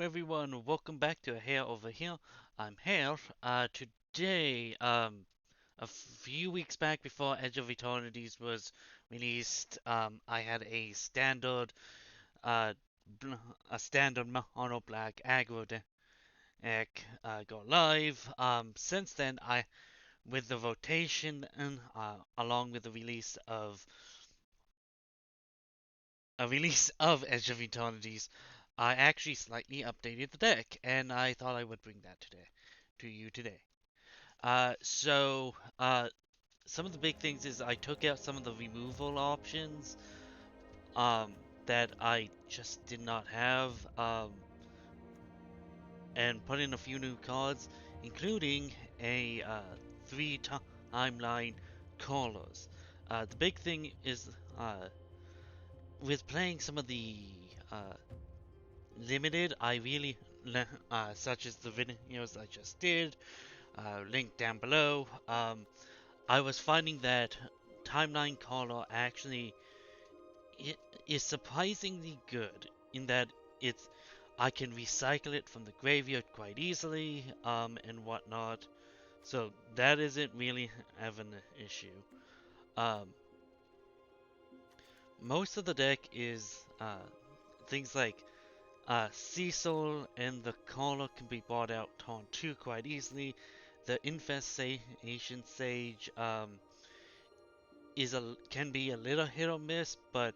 everyone, welcome back to Hare over here. I'm Hare. Today, a few weeks back before Edge of Eternities was released, I had uh, bl- a standard mono black aggro deck go live. Since then, with the rotation and along with the release of Edge of Eternities, I actually slightly updated the deck, and I thought I would bring that to you today. So some of the big things is I took out some of the removal options um, that I just did not have, and put in a few new cards, including a three timeline callers. The big thing is with playing some of the uh, limited, I really such as the videos I just did, link down below. I was finding that Timeline Caller actually i- is surprisingly good in that it's I can recycle it from the graveyard quite easily, and whatnot. So that isn't really of an issue. Um, Most of the deck is things like Cecil and the Caller can be bought out on 2 quite easily. The Infestation Sage can be a little hit or miss, but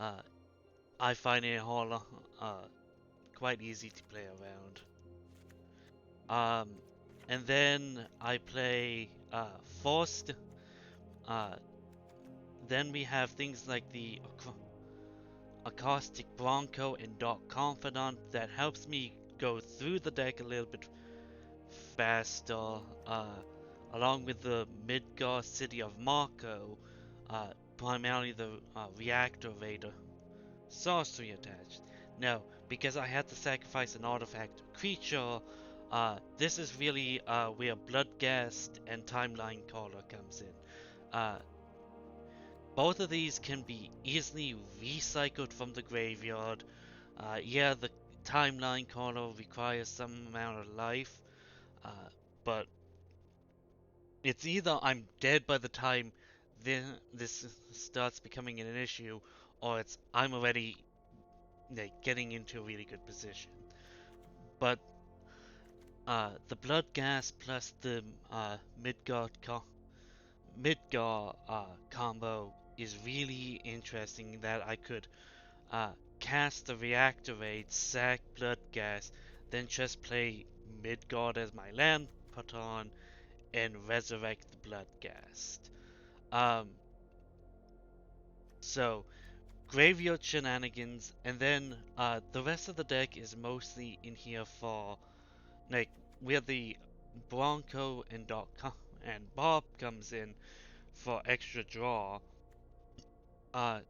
uh, I find it all quite easy to play around. Um, and then I play Forced. Uh, then we have things like the Acoustic Bronco and Dark Confidant that helps me go through the deck a little bit faster, along with the Midgar City of Marco, primarily the Reactor Raider sorcery attached. Now, because I had to sacrifice an artifact creature, this is really where Bloodghast and Timeline Caller comes in. Both of these can be easily recycled from the graveyard. Yeah, the Timeline Caller requires some amount of life, uh, but it's either I'm dead by the time this starts becoming an issue, or it's I'm already getting into a really good position. But the blood gas plus the Midgar combo is really interesting. That I could uh, cast the reactor raid, sack blood gas, then just play Midgard as my land put on and resurrect the blood gas. Um, so graveyard shenanigans, and then the rest of the deck is mostly in here for like where the Bronco and and Bob comes in for extra draw. Uh,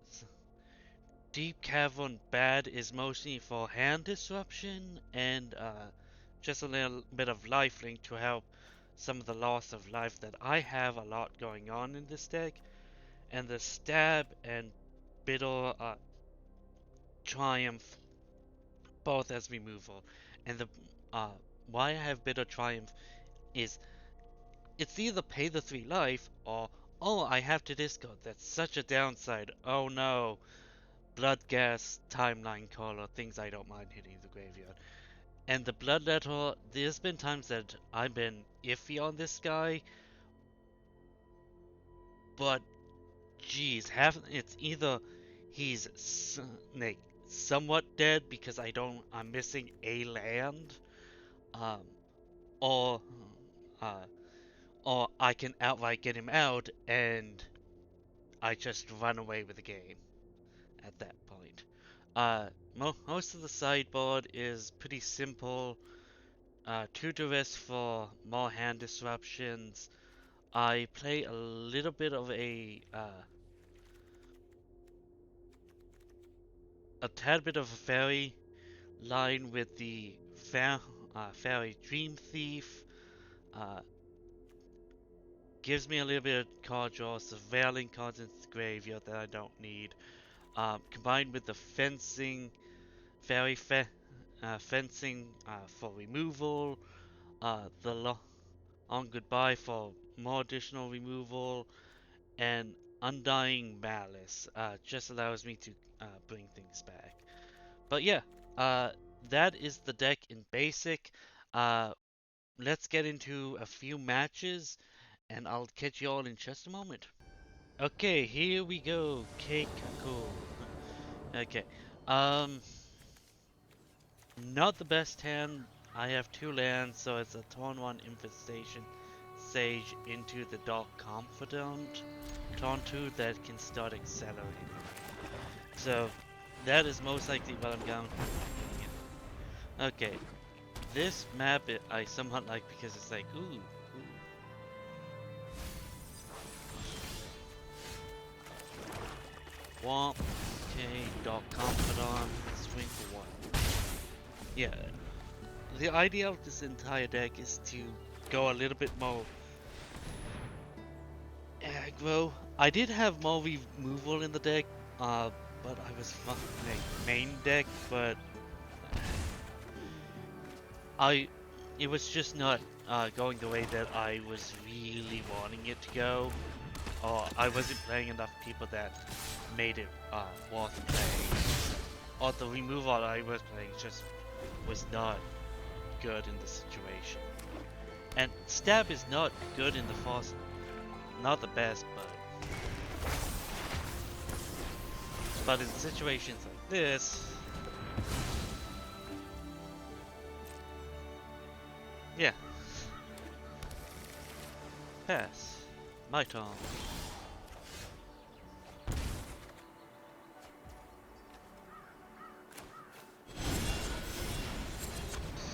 Deep Cavern Bad is mostly for hand disruption and just a little bit of lifelink to help some of the loss of life that I have a lot going on in this deck. And the Stab and Bitter Triumph both as removal. And the uh, why I have Bitter Triumph is it's either pay the 3 life or oh I have to discard. That's such a downside. Oh no. Blood gas, timeline caller, things I don't mind hitting the graveyard. And the bloodletter, there's been times that I've been iffy on this guy, but geez, it's either he's like somewhat dead because I'm missing a land, um, or uh, or I can outright get him out and I just run away with the game at that point. Uh, Most of the sideboard is pretty simple. Two duress for more hand disruptions. I play a little bit of a tad bit of a fairy line with the fairy dream thief. Uh, Gives me a little bit of card draw, surveilling cards into the graveyard that I don't need. Combined with the fencing fairy fencing for removal, the on goodbye for more additional removal, and undying malice just allows me to bring things back. But yeah, uh, that is the deck in basic. Uh, let's get into a few matches, and I'll catch you all in just a moment. Okay, here we go. Keikaku. Okay. Um, Not the best hand. I have 2 lands, so it's a turn 1 Infestation Sage into the Dark Confidant. Turn 2 that can start accelerating. So that is most likely what I'm going. Okay, this map I somewhat like because it's like ooh. Womp. Okay, Dark Confidant. Swing for 1. Yeah, the idea of this entire deck is to go a little bit more aggro. I did have more removal in the deck, but I was fucking main deck, but it was just not going the way that I was really wanting it to go, or I wasn't playing enough people that made it worth playing, or the removal I was playing just was not good in the situation. And stab is not good in the first, not the best, but in situations like this, yeah. Pass. My turn.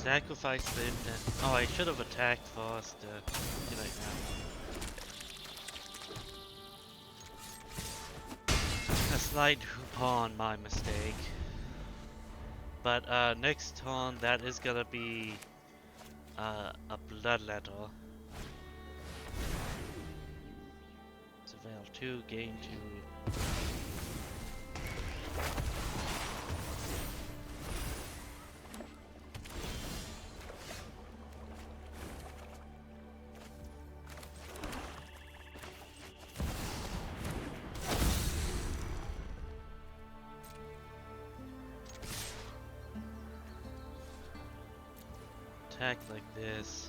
Sacrifice them. Oh, I should have attacked first. Too late now. A slight pawn, my mistake. But next turn, that is gonna be a bloodletter. Surveil 2, gain 2. Attack like this.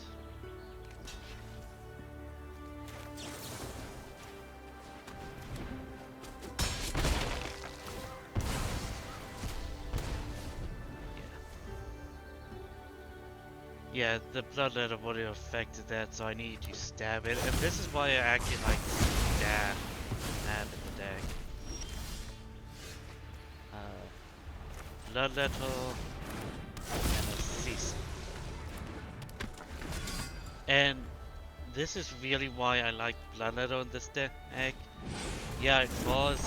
Yeah, the bloodletter would have affected that, so I need to stab it. And this is why I actually like stab in the deck. Bloodletter and a cease. And this is really why I like bloodletter in this deck. Yeah, it was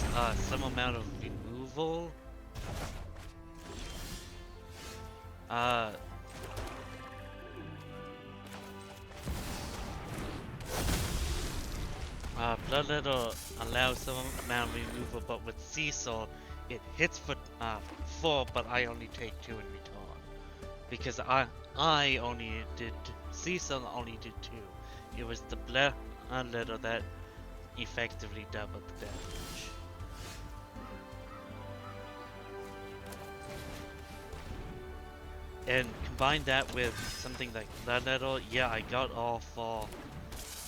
some amount of removal. Bloodletter allows some amount of removal, but with Cecil, it hits for 4, but I only take 2 in return. Because I only did, Cecil only did 2. It was the bloodletter that effectively doubled the damage. And combine that with something like bloodletter, yeah, I got all 4.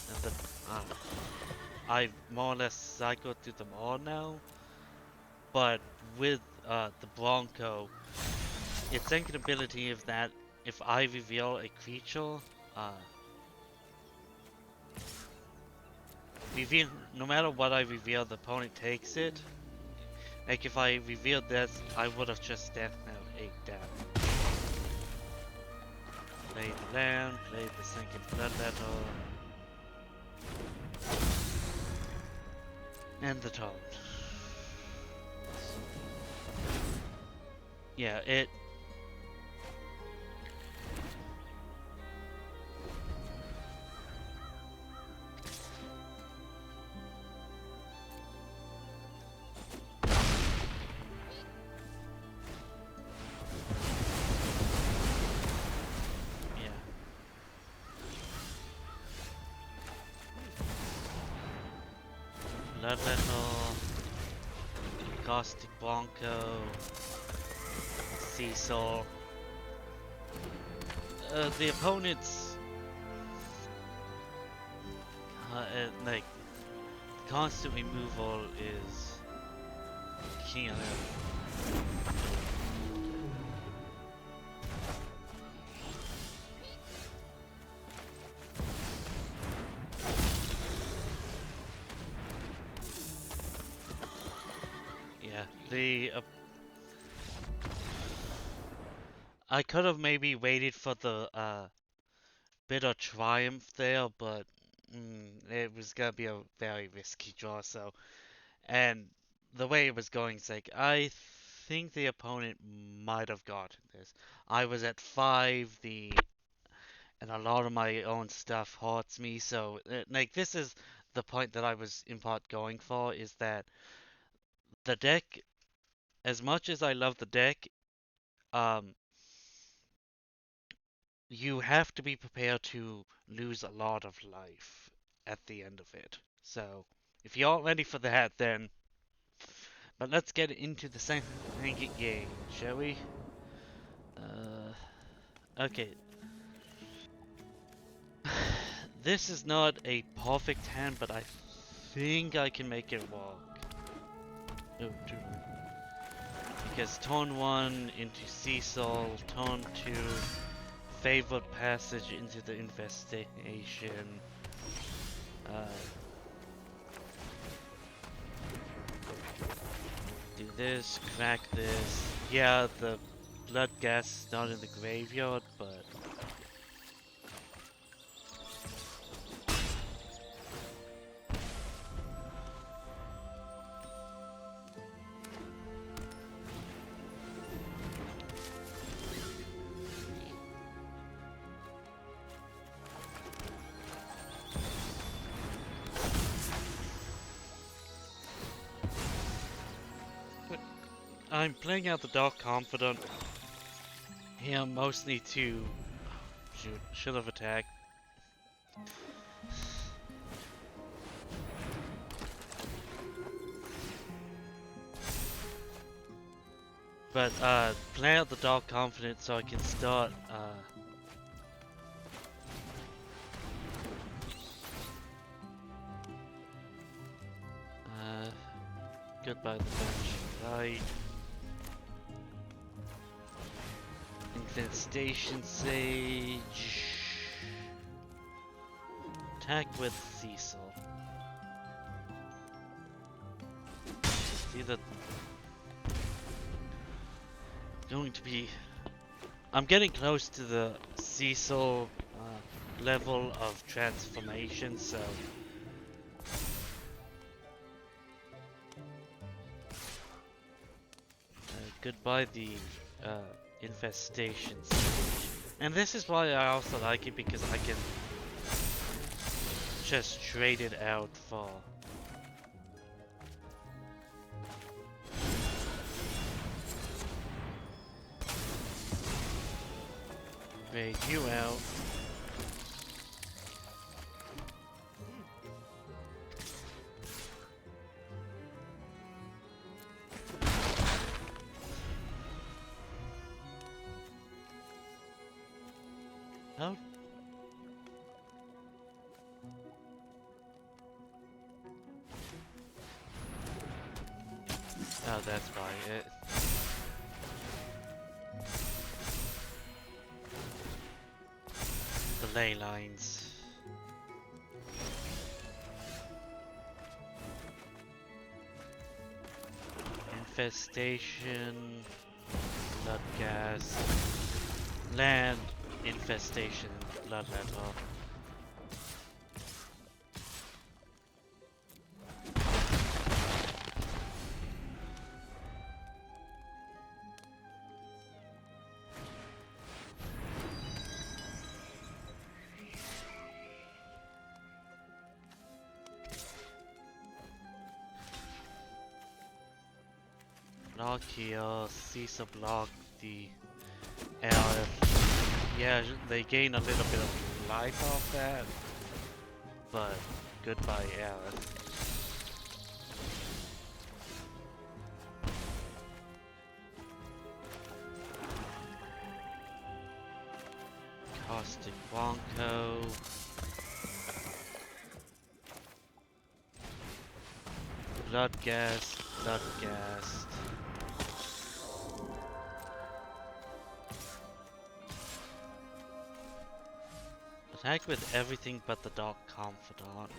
And the, I've more or less cycled through them all now, but with the Bronco, its second ability is that if I reveal a creature, no matter what I reveal, the opponent takes it. Like if I revealed this, I would have just dealt 8 damage. Play the land, play the second bloodletter. And the turn. Yeah, it... Bloodlettle, Caustic Bronco, Cecil. The opponents, like, constant removal is killing them. Yeah, I could have maybe waited for the bit of triumph there, but it was gonna be a very risky draw. So, and the way it was going, it's like I think the opponent might have gotten this. I was at 5, and a lot of my own stuff haunts me. So, like this is the point that I was in part going for, is that the deck, as much as I love the deck, um, you have to be prepared to lose a lot of life at the end of it. So, if you aren't ready for that, then. But let's get into the second game, shall we? Okay. This is not a perfect hand, but I think I can make it work. Oh, because turn 1 into Cecil, turn 2 favored passage into the infestation. Do this, crack this. Yeah, the blood gas is not in the graveyard, but I'm playing out the Dark Confidant here mostly to... should have attacked. But, play out the Dark Confidant so I can start, goodbye the bench. Right. Infestation Sage. Attack with Cecil. See that going to be. I'm getting close to the Cecil level of transformation, so. Goodbye the infestation stage. And this is why I also like it, because I can just trade it out for trade you out. Oh. Oh, that's why it. The ley lines. Infestation, blood gas, land. Infestation, bloodlettle. Block here, Caesar block the LF. Yeah, they gain a little bit of life off that, but goodbye, Alice. Caustic Bronco. Bloodghast, Bloodghast. Attack with everything but the Dark Confidant.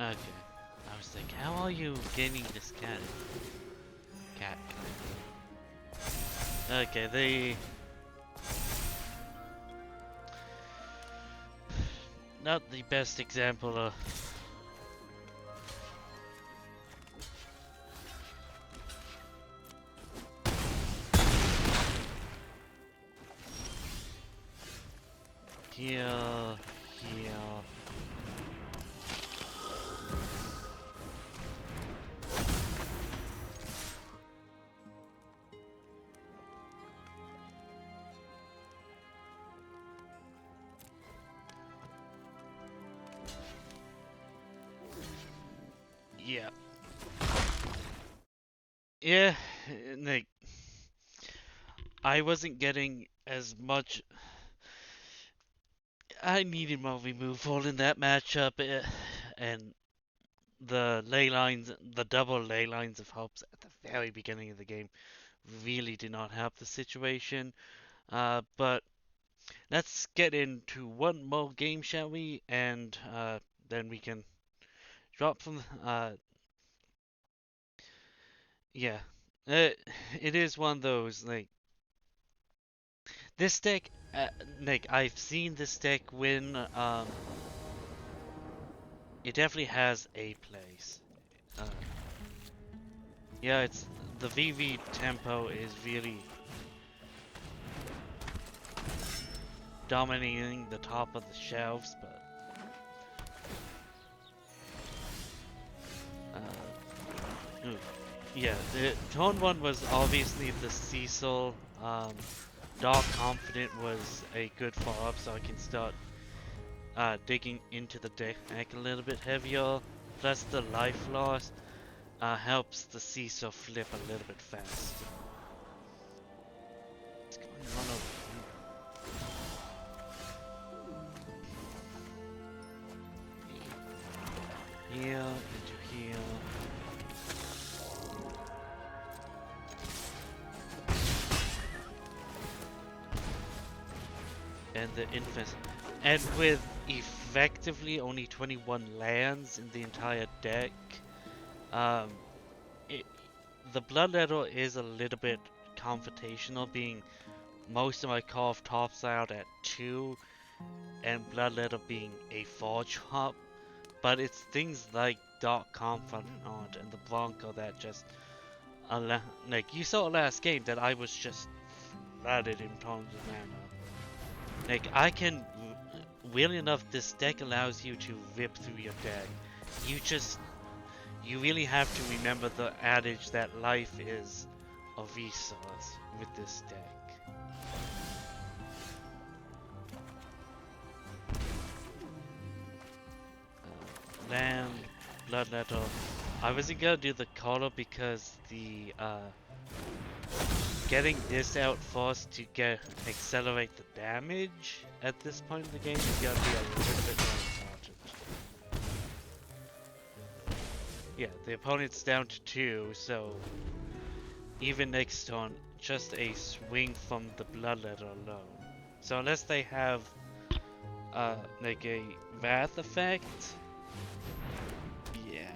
Okay. I was like, how are you gaining this cannon? Cat. Okay, they... Not the best example of... Heal, heal. Yeah. Yeah, like, I wasn't getting as much. I needed more removal in that matchup, and the ley lines, the double ley lines of hopes at the very beginning of the game really did not help the situation. But let's get into one more game, shall we? And then we can drop from. Yeah, it is one of those like this deck. Like I've seen this deck win. It definitely has a place. Uh, yeah, it's the VV tempo is really dominating the top of the shelves, but ooh, yeah, the tone one was obviously the Cecil. Dark Confident was a good follow-up, so I can start digging into the deck a little bit heavier. Plus the life loss helps the Cecil flip a little bit faster. What's going on over here? Heal, into heal. And the infest. And with effectively only 21 lands in the entire deck, um, it, the Bloodlether is a little bit confrontational, being most of my carve tops out at 2, and Bloodlether being a 4-drop. But it's things like Dark Confidant and the Bronco that just, like you saw last game that I was just flooded in terms of mana. Like I can, weirdly enough, this deck allows you to rip through your deck. You really have to remember the adage that life is a resource with this deck. Land, Bloodlether. I wasn't gonna do the color because the getting this out first to accelerate the damage at this point in the game is gonna be a little bit more important. Yeah, the opponent's down to 2, so even next turn, just a swing from the Bloodlether alone. So unless they have like a Wrath effect, yeah.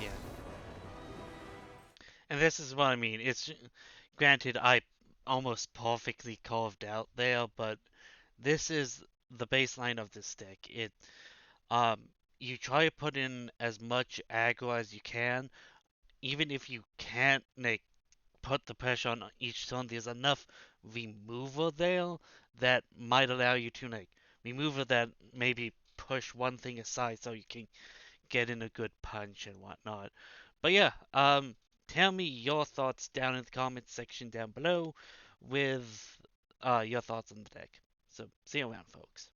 Yeah. And this is what I mean. It's granted I almost perfectly carved out there, but this is the baseline of this deck. You try to put in as much aggro as you can, even if you can't like put the pressure on each turn, there's enough removal there that might allow you to like removal that maybe push one thing aside so you can get in a good punch and whatnot. But yeah, tell me your thoughts down in the comments section down below with your thoughts on the deck. So see you around, folks.